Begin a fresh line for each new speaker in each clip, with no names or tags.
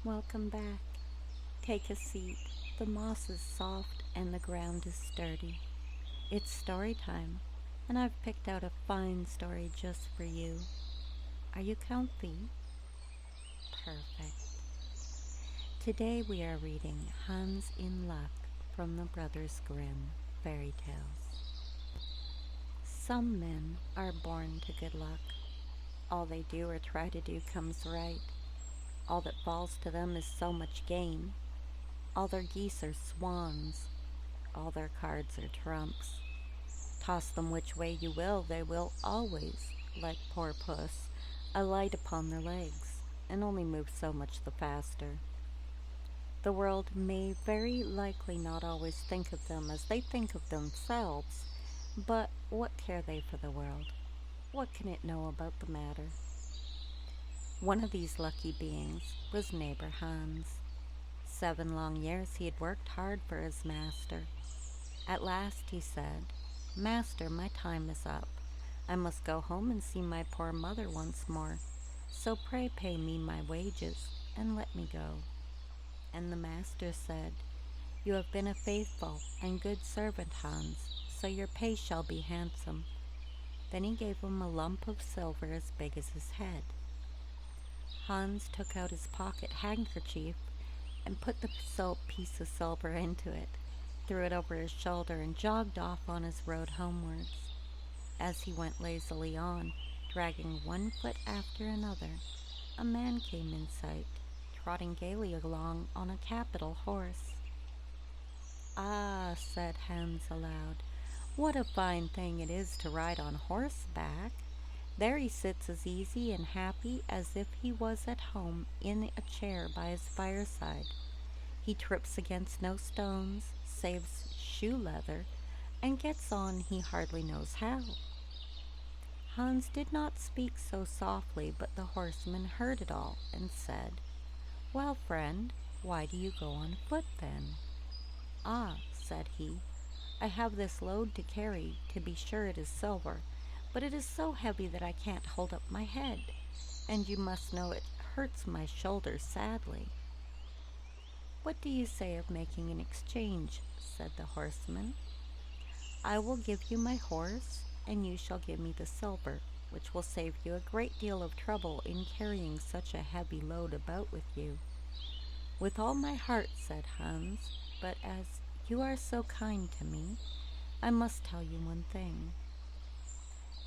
Welcome back. Take a seat. The moss is soft and the ground is sturdy. It's story time, and I've picked out a fine story just for you. Are you comfy? Perfect. Today we are reading Hans in Luck from the Brothers Grimm fairy tales. Some men are born to good luck. All they do or try to do comes right. All that falls to them is so much gain. All their geese are swans. All their cards are trumps. Toss them which way you will, they will always, like poor puss, alight upon their legs, and only move so much the faster. The world may very likely not always think of them as they think of themselves, but what care they for the world? What can it know about the matter? One of these lucky beings was neighbor Hans. 7 long years he had worked hard for his master. At last he said, "Master, my time is up. I must go home and see my poor mother once more, so pray pay me my wages and let me go." And the master said, "You have been a faithful and good servant, Hans, so your pay shall be handsome." Then he gave him a lump of silver as big as his head. Hans took out his pocket handkerchief and put the piece of silver into it, threw it over his shoulder, and jogged off on his road homewards. As he went lazily on, dragging one foot after another, a man came in sight, trotting gaily along on a capital horse. "Ah," said Hans aloud, "what a fine thing it is to ride on horseback! There he sits as easy and happy as if he was at home in a chair by his fireside. He trips against no stones, saves shoe leather, and gets on he hardly knows how." Hans did not speak so softly, but the horseman heard it all and said, "Well, friend, why do you go on foot then?" "Ah," said he, "I have this load to carry. To be sure it is silver, but it is so heavy that I can't hold up my head, and you must know it hurts my shoulders sadly." "What do you say of making an exchange?" said the horseman. "I will give you my horse, and you shall give me the silver, which will save you a great deal of trouble in carrying such a heavy load about with you." "With all my heart," said Hans, "but as you are so kind to me, I must tell you one thing.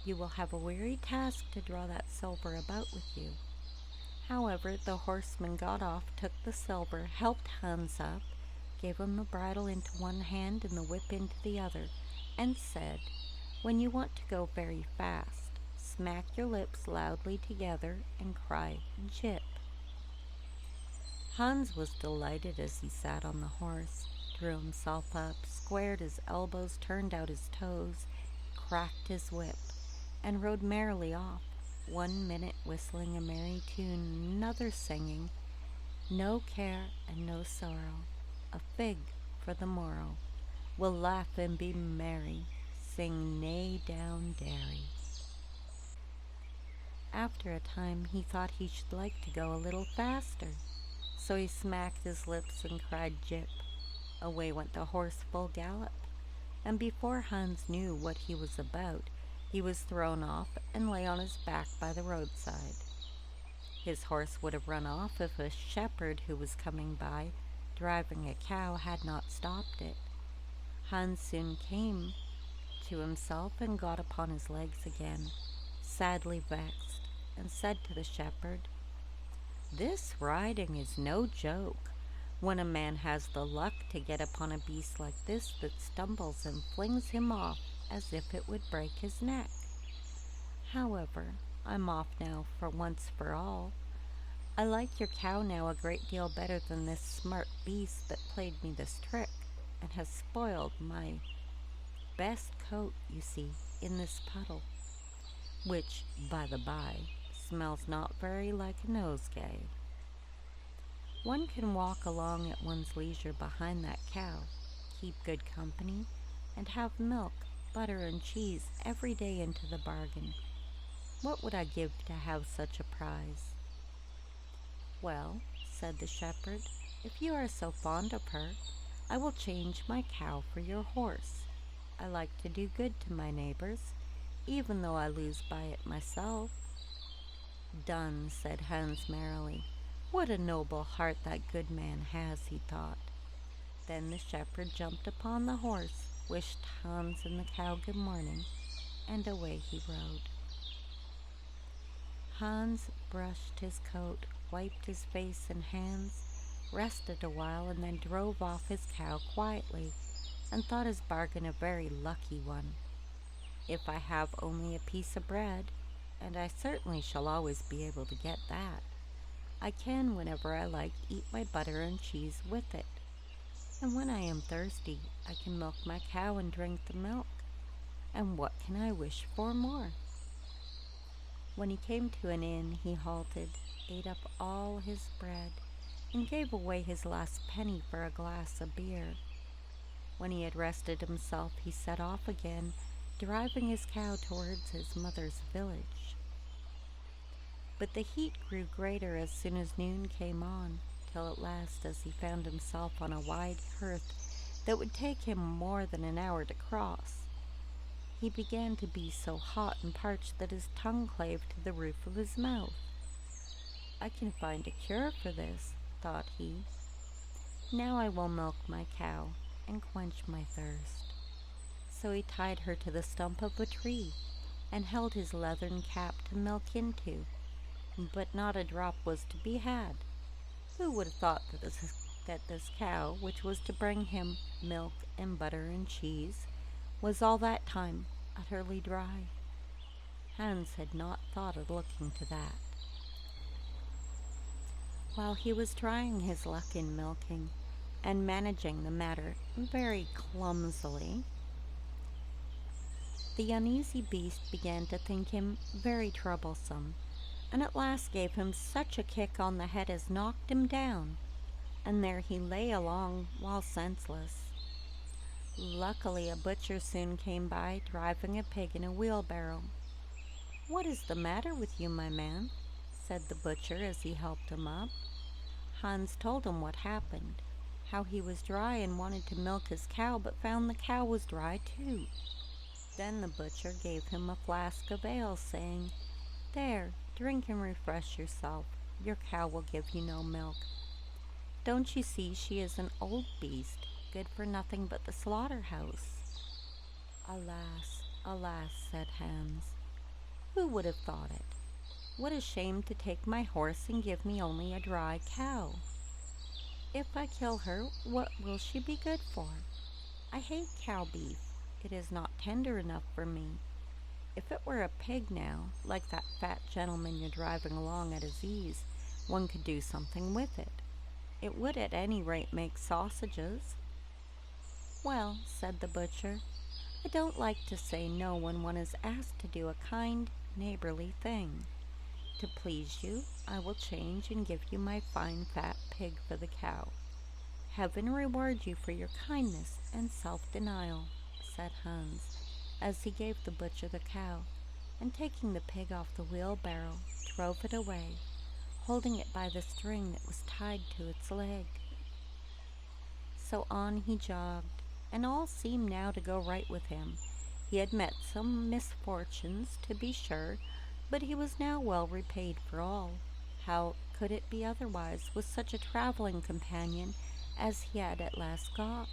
You will have a weary task to draw that silver about with you." However, the horseman got off, took the silver, helped Hans up, gave him the bridle into one hand and the whip into the other, and said, "When you want to go very fast, smack your lips loudly together and cry 'Jip.'" Hans was delighted as he sat on the horse, drew himself up, squared his elbows, turned out his toes, cracked his whip, and rode merrily off, 1 minute whistling a merry tune, another singing, "No care and no sorrow, a fig for the morrow, we'll laugh and be merry, sing neigh down dairy." After a time he thought he should like to go a little faster, so he smacked his lips and cried "Jip." Away went the horse full gallop, and before Hans knew what he was about, he was thrown off and lay on his back by the roadside. His horse would have run off if a shepherd who was coming by, driving a cow, had not stopped it. Hans soon came to himself and got upon his legs again, sadly vexed, and said to the shepherd, "This riding is no joke. When a man has the luck to get upon a beast like this that stumbles and flings him off as if it would break his neck. However, I'm off now for once for all. I like your cow now a great deal better than this smart beast that played me this trick and has spoiled my best coat, you see, in this puddle, which, by the by, smells not very like a nosegay. One can walk along at one's leisure behind that cow, keep good company, and have milk, butter, and cheese every day into the bargain. What would I give to have such a prize?" "Well," said the shepherd. "If you are so fond of her, I will change my cow for your horse. I like to do good to my neighbors, even though I lose by it myself." "Done," said Hans merrily. "What a noble heart that good man has," he thought. Then the shepherd jumped upon the horse, wished Hans and the cow good morning, and away he rode. Hans brushed his coat, wiped his face and hands, rested a while, and then drove off his cow quietly, and thought his bargain a very lucky one. "If I have only a piece of bread, and I certainly shall always be able to get that, I can, whenever I like, eat my butter and cheese with it. And when I am thirsty, I can milk my cow and drink the milk. And what can I wish for more?" When he came to an inn, he halted, ate up all his bread, and gave away his last penny for a glass of beer. When he had rested himself, he set off again, driving his cow towards his mother's village. But the heat grew greater as soon as noon came on, till at last, as he found himself on a wide heath that would take him more than an hour to cross, he began to be so hot and parched that his tongue clave to the roof of his mouth. "I can find a cure for this," thought he. "Now I will milk my cow and quench my thirst." So he tied her to the stump of a tree and held his leathern cap to milk into, but not a drop was to be had. Who would have thought that this cow, which was to bring him milk and butter and cheese, was all that time utterly dry? Hans had not thought of looking to that. While he was trying his luck in milking, and managing the matter very clumsily, the uneasy beast began to think him very troublesome, and at last gave him such a kick on the head as knocked him down, and there he lay along while senseless. Luckily a butcher soon came by, driving a pig in a wheelbarrow. "What is the matter with you, my man?" said the butcher as he helped him up. Hans told him what happened, how he was dry and wanted to milk his cow, but found the cow was dry too. Then the butcher gave him a flask of ale, saying, "There, drink and refresh yourself. Your cow will give you no milk. Don't you see she is an old beast, good for nothing but the slaughterhouse?" "Alas, alas," said Hans. "Who would have thought it? What a shame to take my horse and give me only a dry cow. If I kill her, what will she be good for? I hate cow beef. It is not tender enough for me. If it were a pig now, like that fat gentleman you're driving along at his ease, one could do something with it. It would at any rate make sausages." "Well," said the butcher, "I don't like to say no when one is asked to do a kind, neighborly thing. To please you, I will change and give you my fine fat pig for the cow. Heaven reward you for your kindness and self-denial," said Hans, as he gave the butcher the cow, and taking the pig off the wheelbarrow, drove it away, holding it by the string that was tied to its leg. So on he jogged, and all seemed now to go right with him. He had met some misfortunes, to be sure, but he was now well repaid for all. How could it be otherwise with such a traveling companion as he had at last got?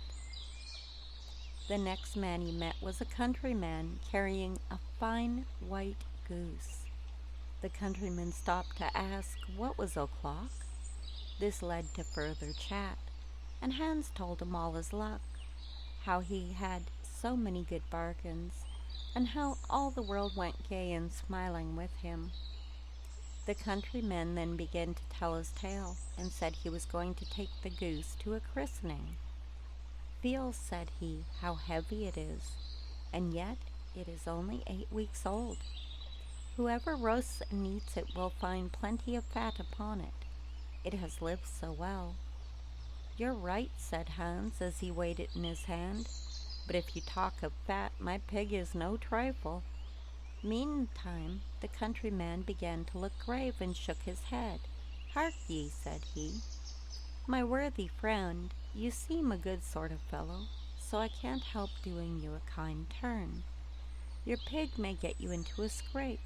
The next man he met was a countryman carrying a fine white goose. The countryman stopped to ask what was o'clock. This led to further chat, and Hans told him all his luck, how he had so many good bargains, and how all the world went gay and smiling with him. The countryman then began to tell his tale, and said he was going to take the goose to a christening. "Feel," said he, "how heavy it is, and yet it is only 8 weeks old. Whoever roasts and eats it will find plenty of fat upon it. It has lived so well." "You're right," said Hans, as he weighed it in his hand. "But if you talk of fat, my pig is no trifle." Meantime the countryman began to look grave and shook his head. "Hark ye," said he, "my worthy friend, you seem a good sort of fellow, so I can't help doing you a kind turn. Your pig may get you into a scrape.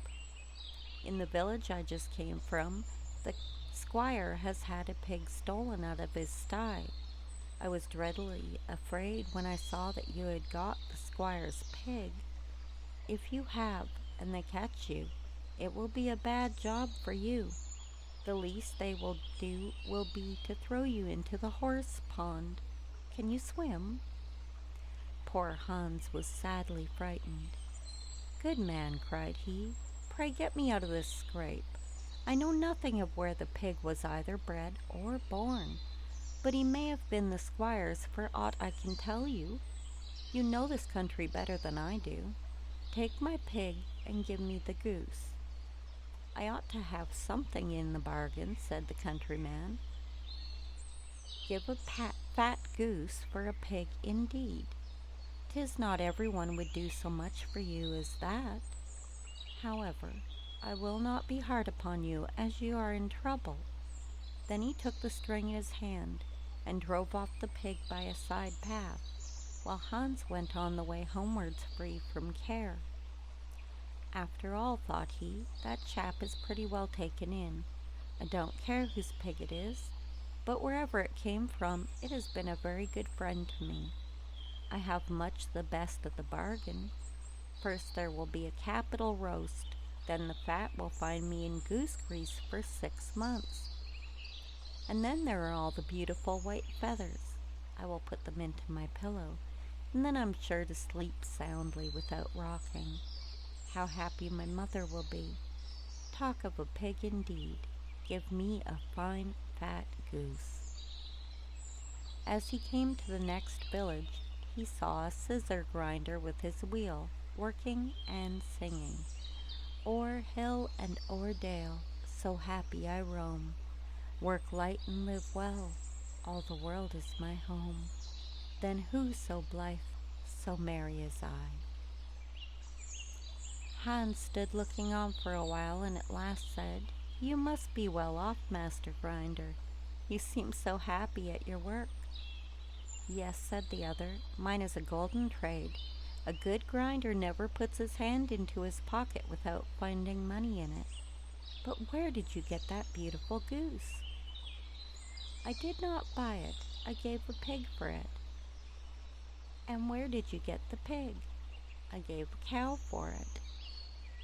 In the village I just came from, the squire has had a pig stolen out of his sty. I was dreadfully afraid when I saw that you had got the squire's pig. If you have, and they catch you, it will be a bad job for you. The least they will do will be to throw you into the horse pond. Can you swim?" Poor Hans was sadly frightened. "Good man," cried he, "pray get me out of this scrape. I know nothing of where the pig was either bred or born, but he may have been the squire's for aught I can tell you. You know this country better than I do. Take my pig and give me the goose." "I ought to have something in the bargain," said the countryman. "Give a fat goose for a pig indeed. 'Tis not every one would do so much for you as that. However, I will not be hard upon you, as you are in trouble." Then he took the string in his hand and drove off the pig by a side path, while Hans went on the way homewards free from care. "After all," thought he, "that chap is pretty well taken in. I don't care whose pig it is, but wherever it came from, it has been a very good friend to me. I have much the best of the bargain. First there will be a capital roast, then the fat will find me in goose grease for 6 months. And then there are all the beautiful white feathers. I will put them into my pillow, and then I'm sure to sleep soundly without rocking. How happy my mother will be. Talk of a pig indeed. Give me a fine fat goose." As he came to the next village, he saw a scissor grinder with his wheel, working and singing, "O'er hill and o'er dale, so happy I roam. Work light and live well, all the world is my home. Then who so blithe, so merry as I?" Hans stood looking on for a while, and at last said, "You must be well off, Master Grinder. You seem so happy at your work." "Yes," said the other, "mine is a golden trade. A good grinder never puts his hand into his pocket without finding money in it. But where did you get that beautiful goose?" "I did not buy it. I gave a pig for it." "And where did you get the pig?" "I gave a cow for it."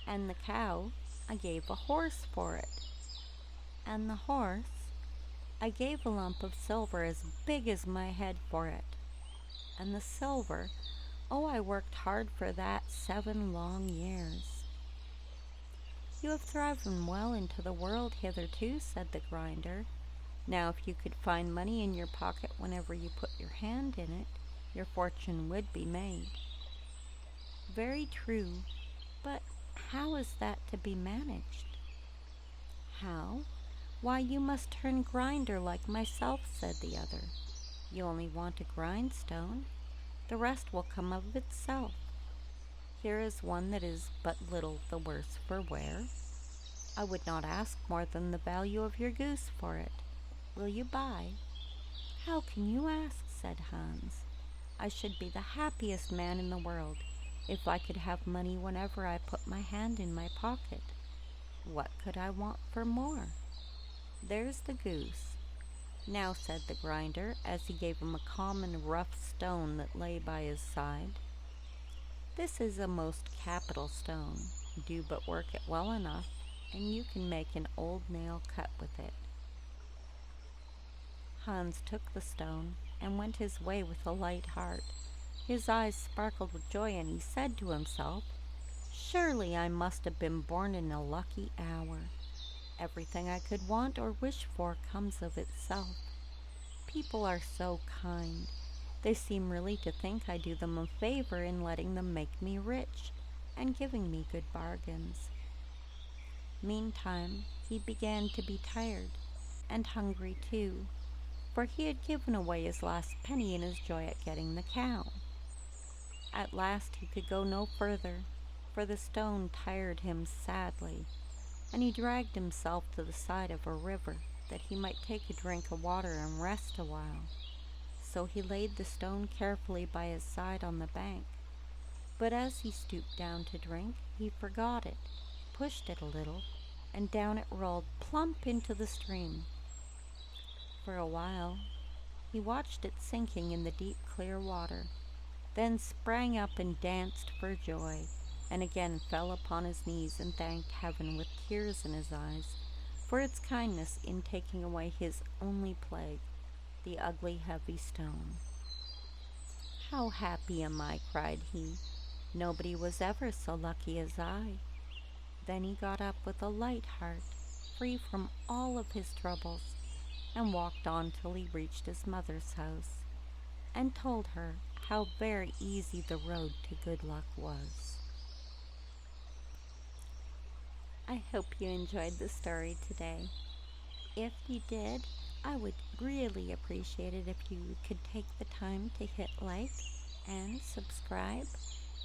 "And the cow?" "I gave a horse for it." "And the horse?" "I gave a lump of silver as big as my head for it." "And the silver?" "Oh, I worked hard for that 7 long years." "You have thriven well into the world hitherto," said the grinder. "Now if you could find money in your pocket whenever you put your hand in it, your fortune would be made." "Very true, but how is that to be managed?" "How? Why, you must turn grinder like myself," said the other. "You only want a grindstone. The rest will come of itself. Here is one that is but little the worse for wear. I would not ask more than the value of your goose for it. Will you buy?" "How can you ask?" said Hans. "I should be the happiest man in the world if I could have money whenever I put my hand in my pocket. What could I want for more? There's the goose. Now," said the grinder, as he gave him a common rough stone that lay by his side, "this is a most capital stone. Do but work it well enough, and you can make an old nail cut with it." Hans took the stone and went his way with a light heart. His eyes sparkled with joy, and he said to himself, "Surely I must have been born in a lucky hour. Everything I could want or wish for comes of itself. People are so kind. They seem really to think I do them a favor in letting them make me rich and giving me good bargains." Meantime, he began to be tired and hungry too, for he had given away his last penny in his joy at getting the cow. At last he could go no further, for the stone tired him sadly, and he dragged himself to the side of a river that he might take a drink of water and rest a while. So he laid the stone carefully by his side on the bank. But as he stooped down to drink, he forgot it, pushed it a little, and down it rolled plump into the stream. For a while, he watched it sinking in the deep, clear water, then sprang up and danced for joy, and again fell upon his knees and thanked heaven with tears in his eyes for its kindness in taking away his only plague, the ugly, heavy stone. "How happy am I," cried he. "Nobody was ever so lucky as I." Then he got up with a light heart, free from all of his troubles, and walked on till he reached his mother's house, and told her how very easy the road to good luck was. I hope you enjoyed the story today. If you did, I would really appreciate it if you could take the time to hit like and subscribe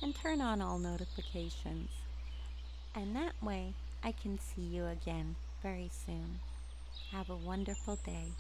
and turn on all notifications. And that way I can see you again very soon. Have a wonderful day.